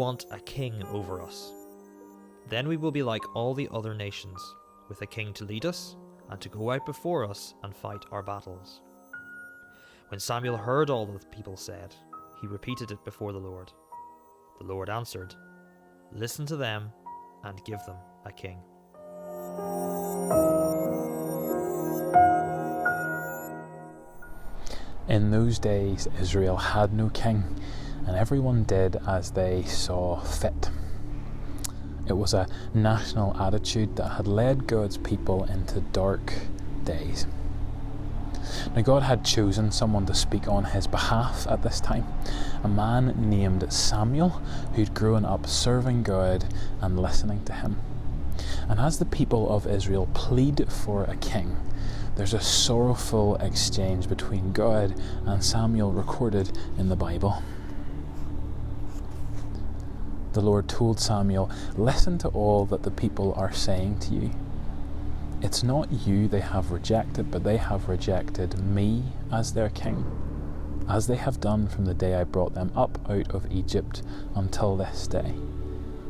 want a king over us. Then we will be like all the other nations, with a king to lead us and to go out before us and fight our battles." When Samuel heard all that the people said, he repeated it before the Lord. The Lord answered, "Listen to them and give them a king." In those days, Israel had no king, and everyone did as they saw fit. It was a national attitude that had led God's people into dark days. Now, God had chosen someone to speak on his behalf at this time, a man named Samuel, who'd grown up serving God and listening to him. And as the people of Israel plead for a king, there's a sorrowful exchange between God and Samuel recorded in the Bible. The Lord told Samuel, "Listen to all that the people are saying to you. It's not you they have rejected, but they have rejected me as their king, as they have done from the day I brought them up out of Egypt until this day,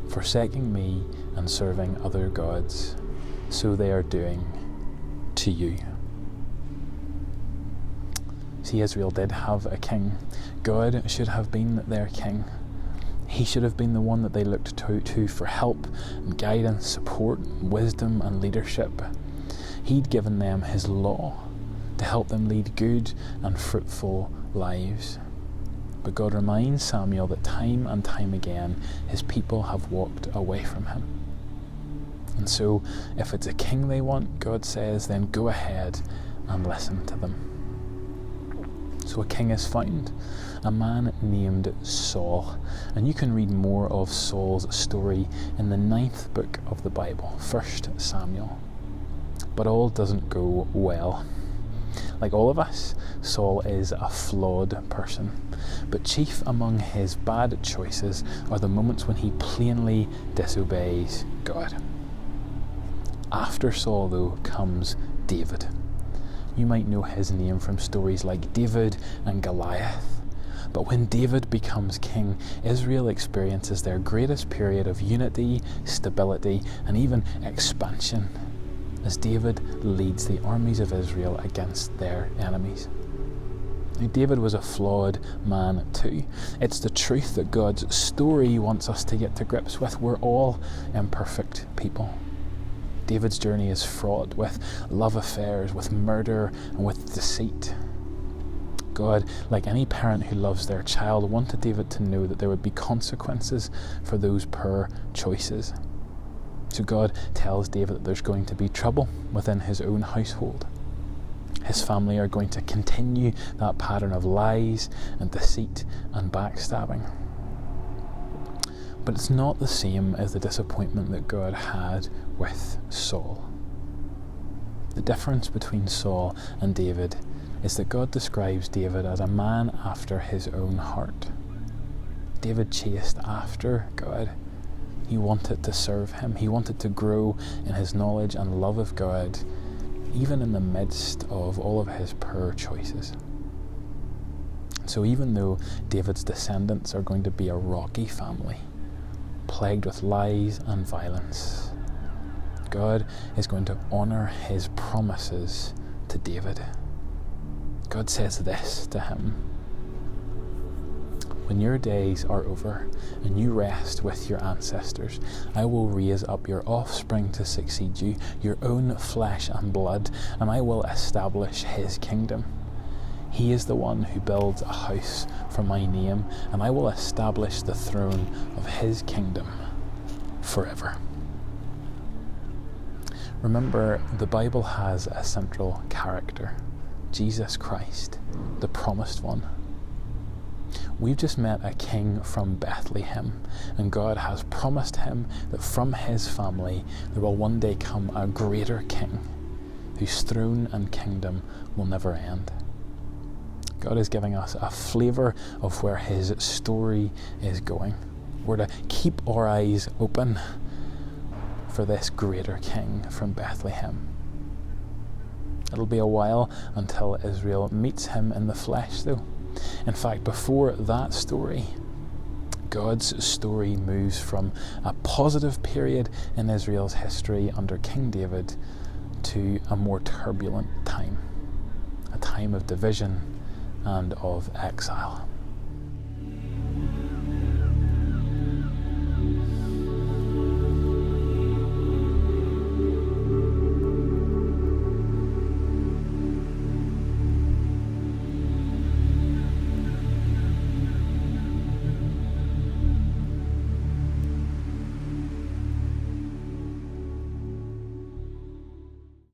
forsaking me and serving other gods. So they are doing to you." See, Israel did have a king. God should have been their king. He should have been the one that they looked to for help and guidance, support, wisdom and leadership. He'd given them his law to help them lead good and fruitful lives. But God reminds Samuel that time and time again his people have walked away from him. And so, if it's a king they want, God says, then go ahead and listen to them. So a king is found, a man named Saul. And you can read more of Saul's story in the 9th book of the Bible, 1 Samuel. But all doesn't go well. Like all of us, Saul is a flawed person. But chief among his bad choices are the moments when he plainly disobeys God. After Saul, though, comes David. You might know his name from stories like David and Goliath. But when David becomes king, Israel experiences their greatest period of unity, stability, and even expansion, as David leads the armies of Israel against their enemies. Now, David was a flawed man too. It's the truth that God's story wants us to get to grips with. We're all imperfect people. David's journey is fraught with love affairs, with murder, and with deceit. God, like any parent who loves their child, wanted David to know that there would be consequences for those poor choices. So God tells David that there's going to be trouble within his own household. His family are going to continue that pattern of lies and deceit and backstabbing. But it's not the same as the disappointment that God had with Saul. The difference between Saul and David is that God describes David as a man after his own heart. David chased after God. He wanted to serve him. He wanted to grow in his knowledge and love of God, even in the midst of all of his poor choices. So even though David's descendants are going to be a rocky family, plagued with lies and violence, God is going to honour his promises to David. God says this to him: "When your days are over and you rest with your ancestors, I will raise up your offspring to succeed you, your own flesh and blood, and I will establish his kingdom. He is the one who builds a house for my name, and I will establish the throne of his kingdom forever." Remember, the Bible has a central character, Jesus Christ, the promised one. We've just met a king from Bethlehem, and God has promised him that from his family there will one day come a greater king whose throne and kingdom will never end. God is giving us a flavour of where his story is going. We're to keep our eyes open for this greater king from Bethlehem. It'll be a while until Israel meets him in the flesh, though. In fact, before that story, God's story moves from a positive period in Israel's history under King David to a more turbulent time, a time of division and of exile.